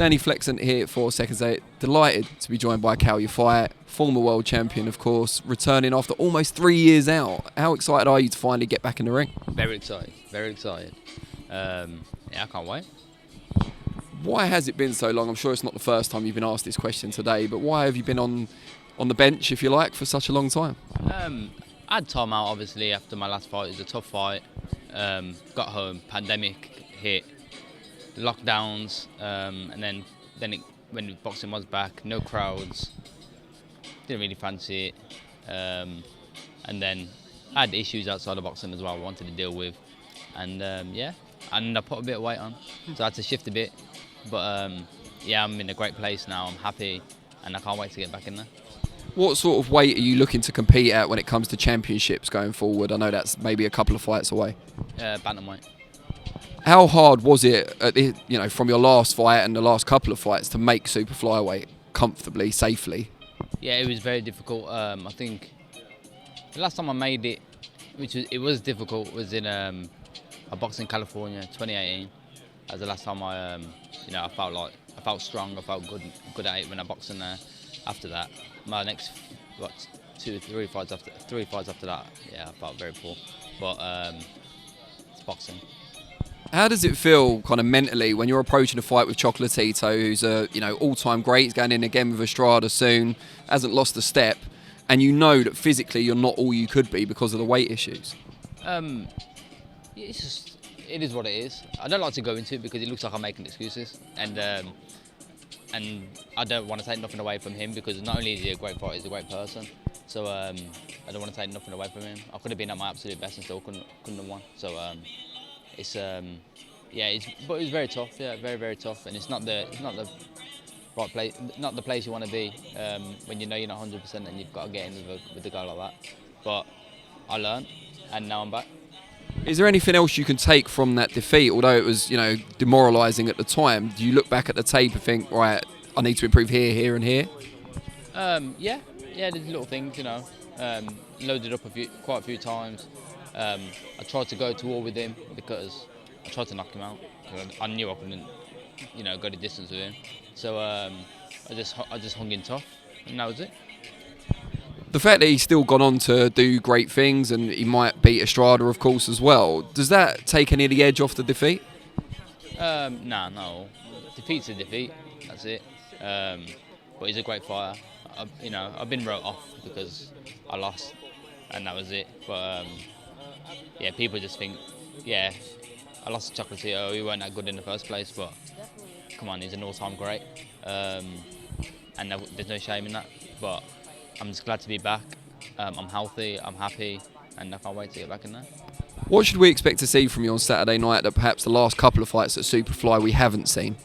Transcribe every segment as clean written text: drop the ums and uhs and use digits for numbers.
Danny Flexent here for SecondsOut. Delighted to be joined by Kal Yafai, former world champion, of course, returning after almost 3 years out. How excited are you to finally get back in the ring? Very excited, very excited. Yeah, I can't wait. Why has it been so long? I'm sure it's not the first time you've been asked this question today, but why have you been on the bench, if you like, for such a long time? I had time out, obviously, after my last fight. It was a tough fight. Got home, pandemic hit, lockdowns, and then when boxing was back, no crowds, didn't really fancy it, and then I had issues outside of boxing as well I wanted to deal with, and yeah, and I put a bit of weight on, so I had to shift a bit, but yeah, I'm in a great place now. I'm happy, and I can't wait to get back in there. What sort of weight are you looking to compete at when it comes to championships going forward? I know that's maybe a couple of fights away. Bantamweight. How hard was it, from your last fight and the last couple of fights, to make super flyweight comfortably, safely? Yeah, it was very difficult. I think the last time I made it, it was difficult, was in a box in California, 2018. That was the last time I felt strong, I felt good at it when I boxed in there. After that, my next three fights after that, yeah, I felt very poor. But it's boxing. How does it feel, kind of mentally, when you're approaching a fight with Chocolatito, who's a all-time great, he's going in again with Estrada soon, hasn't lost a step, and you know that physically you're not all you could be because of the weight issues? It is what it is. I don't like to go into it because it looks like I'm making excuses, and I don't want to take nothing away from him, because not only is he a great fighter, he's a great person. So I don't want to take nothing away from him. I could have been at my absolute best and still couldn't have won. So but it was very tough. Yeah, very, very tough. And it's not the right place, not the place you want to be when you know you're not 100% and you've got to get in with a guy like that. But I learned, and now I'm back. Is there anything else you can take from that defeat? Although it was, demoralising at the time, do you look back at the tape and think, right, I need to improve here, here, and here? Yeah, there's little things, loaded up quite a few times. I tried to go to war with him because I tried to knock him out. I knew I couldn't, go the distance with him. So I just hung in tough, and that was it. The fact that he's still gone on to do great things, and he might beat Estrada, of course, as well, does that take any of the edge off the defeat? No. Defeat's a defeat, that's it. But he's a great fighter. I've been wrote off because I lost, and that was it. But yeah, people just think, yeah, I lost to Chocolatito, he weren't that good in the first place, but come on, he's an all-time great. And there's no shame in that. But I'm just glad to be back. I'm healthy, I'm happy, and I can't wait to get back in there. What should we expect to see from you on Saturday night that perhaps the last couple of fights at Superfly we haven't seen?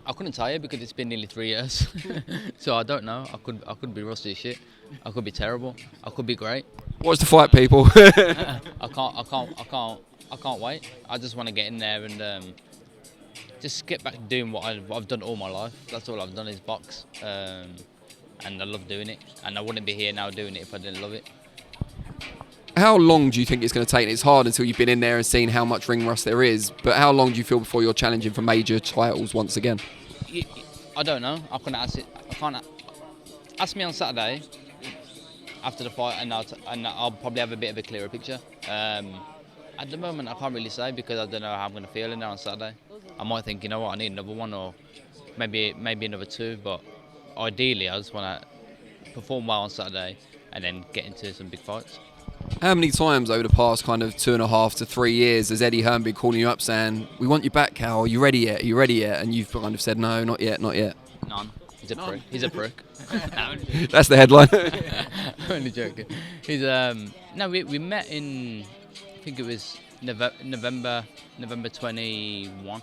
I couldn't tell you because it's been nearly 3 years, so I don't know. I could be rusty as shit. I could be terrible. I could be great. Watch the fight, people. I can't wait. I just want to get in there and just get back to doing what I've done all my life. That's all I've done is box. And I love doing it, and I wouldn't be here now doing it if I didn't love it. How long do you think it's going to take? It's hard until you've been in there and seen how much ring rust there is, but how long do you feel before you're challenging for major titles once again? I don't know. I can't ask me on Saturday after the fight, and I'll probably have a bit of a clearer picture. At the moment, I can't really say because I don't know how I'm going to feel in there on Saturday. I might think, you know what, I need another one, or maybe another two, but ideally, I just want to perform well on Saturday and then get into some big fights. How many times over the past kind of 2.5 to 3 years has Eddie Hearn been calling you up saying, we want you back, Kal, are you ready yet? Are you ready yet? And you've kind of said, no, not yet, not yet. None. He's a prick. That's the headline. I'm only joking. We met in, I think it was November 21.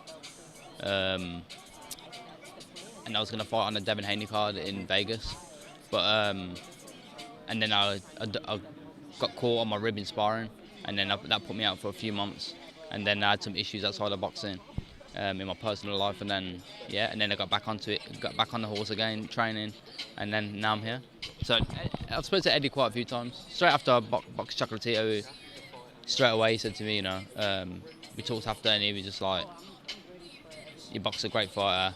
And I was going to fight on a Devin Haney card in Vegas, but and then I got caught on my rib in sparring, and then that put me out for a few months, and then I had some issues outside of boxing in my personal life, and then I got back onto it, got back on the horse again, training, and then now I'm here. So I've spoken to Eddie quite a few times. Straight after I boxed Chocolatito, straight away he said to me, we talked after, and he was just like, you box a great fighter.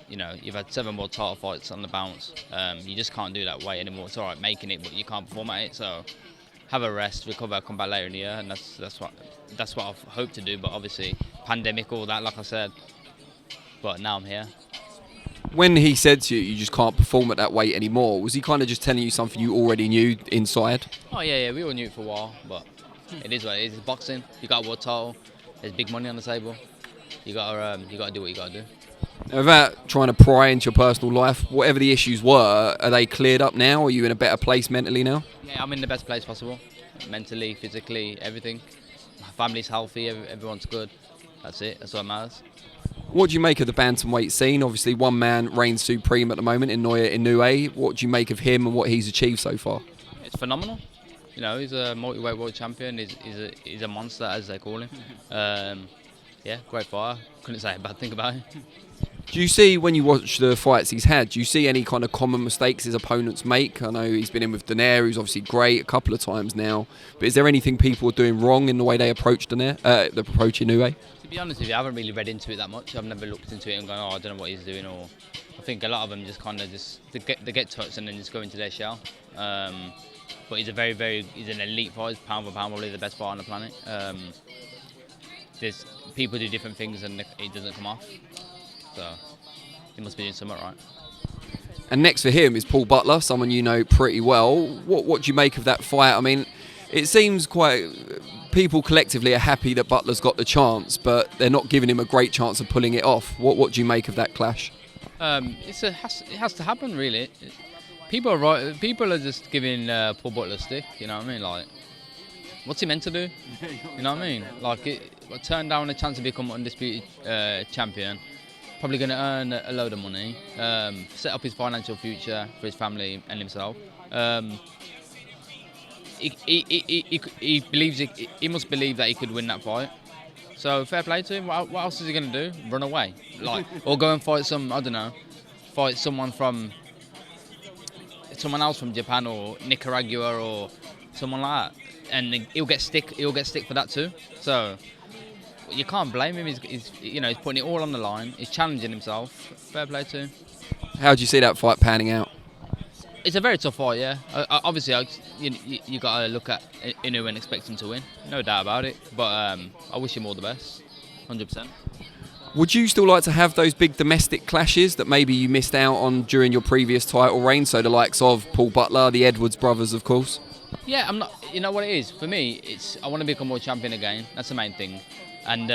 you've had 7 more title fights on the bounce. You just can't do that weight anymore. It's all right making it, but you can't perform at it. So have a rest, recover, come back later in the year, and that's what I've hoped to do. But obviously, pandemic, all that, like I said. But now I'm here. When he said to you, you just can't perform at that weight anymore, was he kind of just telling you something you already knew inside? Oh yeah, we all knew it for a while, but it is what it is. It's boxing. You got a world title. There's big money on the table. You gotta do what you gotta do. Now, without trying to pry into your personal life, whatever the issues were, are they cleared up now? Are you in a better place mentally now? Yeah, I'm in the best place possible. Mentally, physically, everything. My family's healthy, everyone's good. That's it, that's what matters. What do you make of the bantamweight scene? Obviously, one man reigns supreme at the moment in Naoya Inoue. What do you make of him and what he's achieved so far? It's phenomenal. He's a multi-weight world champion. He's a monster, as they call him. Yeah, great fighter. Couldn't say a bad thing about him. Do you see, when you watch the fights he's had, do you see any kind of common mistakes his opponents make? I know he's been in with Donaire, who's obviously great a couple of times now. But is there anything people are doing wrong in the way they approach Inoue? To be honest with you, I haven't really read into it that much. I've never looked into it and gone, I don't know what he's doing. Or I think a lot of them just kind of they get touched and then just go into their shell. But he's he's an elite fighter, pound for pound, probably the best fighter on the planet. There's people do different things and it doesn't come off. So he must be doing something right. And next for him is Paul Butler, someone you know pretty well. What do you make of that fight? I mean, it seems people collectively are happy that Butler's got the chance, but they're not giving him a great chance of pulling it off. What do you make of that clash? It has to happen, really. People are right. People are just giving Paul Butler a stick. You know what I mean? Like, what's he meant to do? You know what I mean? Like, turn down a chance to become undisputed champion. Probably going to earn a load of money. Set up his financial future for his family and himself. He believes he must believe that he could win that fight. So fair play to him. What else is he going to do? Run away, or go and fight fight someone else from Japan or Nicaragua or someone like that, and he'll get stick for that too. So you can't blame him. He's putting it all on the line. He's challenging himself. Fair play to him. How do you see that fight panning out? It's a very tough fight, yeah. Obviously, you got to look at Inoue and expect him to win, no doubt about it. But I wish him all the best, 100%. Would you still like to have those big domestic clashes that maybe you missed out on during your previous title reign? So the likes of Paul Butler, the Edwards brothers, of course. Yeah, I'm not. You know what it is for me? I want to become world champion again. That's the main thing. And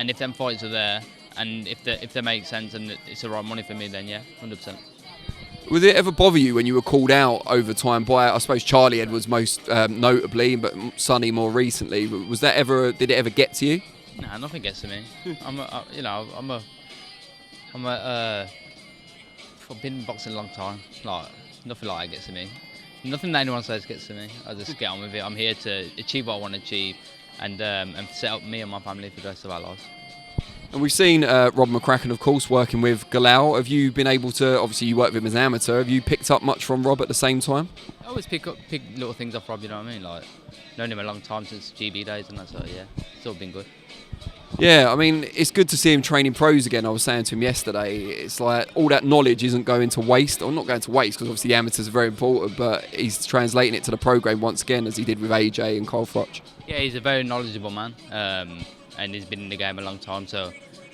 if them fights are there, and if they make sense and it's the right money for me, then yeah, 100%. Would it ever bother you when you were called out over time by, I suppose, Charlie Edwards most notably, but Sonny more recently? Did it ever get to you? Nah, nothing gets to me. I've been in boxing a long time. Like, nothing like that gets to me. Nothing that anyone says gets to me. I just get on with it. I'm here to achieve what I want to achieve, and set up me and my family for the rest of our lives. And we've seen Rob McCracken, of course, working with Galal. Have you been able to, obviously you work with him as an amateur, have you picked up much from Rob at the same time? I always pick little things off Rob, you know what I mean? Like, known him a long time since GB days and that, so yeah, it's all been good. Yeah, I mean, it's good to see him training pros again. I was saying to him yesterday, it's like all that knowledge isn't going to waste, or not going to waste, because obviously the amateurs are very important, but he's translating it to the pro game once again, as he did with AJ and Kyle Froch. Yeah, he's a very knowledgeable man, and he's been in the game a long time, so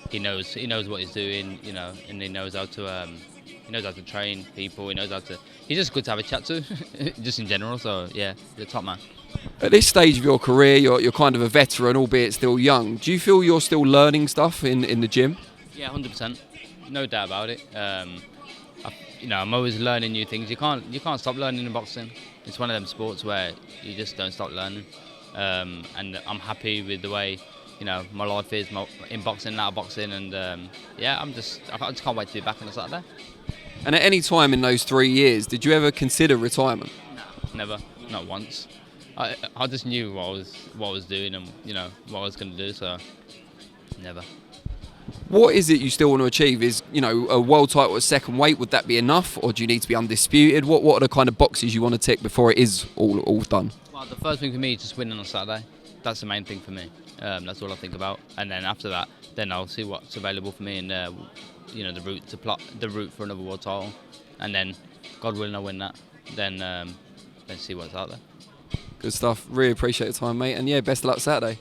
he knows what he's doing, you know, and he knows how to train people. He's just good to have a chat to, just in general. So yeah, he's a top man. At this stage of your career, you're kind of a veteran, albeit still young. Do you feel you're still learning stuff in the gym? Yeah, 100%, no doubt about it. I'm always learning new things. You can't stop learning in boxing. It's one of them sports where you just don't stop learning. And I'm happy with the way, my life is in boxing, out of boxing, and I just can't wait to be back on a Saturday. And at any time in those 3 years, did you ever consider retirement? No, never, not once. I just knew what I was doing and what I was going to do, so never. What is it you still want to achieve? Is a world title at second weight? Would that be enough, or do you need to be undisputed? What are the kind of boxes you want to tick before it is all done? Well, the first thing for me is just winning on Saturday. that's the main thing for me. That's all I think about. And then after that, then I'll see what's available for me and the route for another world title. And then, God willing, I win that. Then see what's out there. Good stuff. Really appreciate your time, mate. And yeah, best of luck Saturday.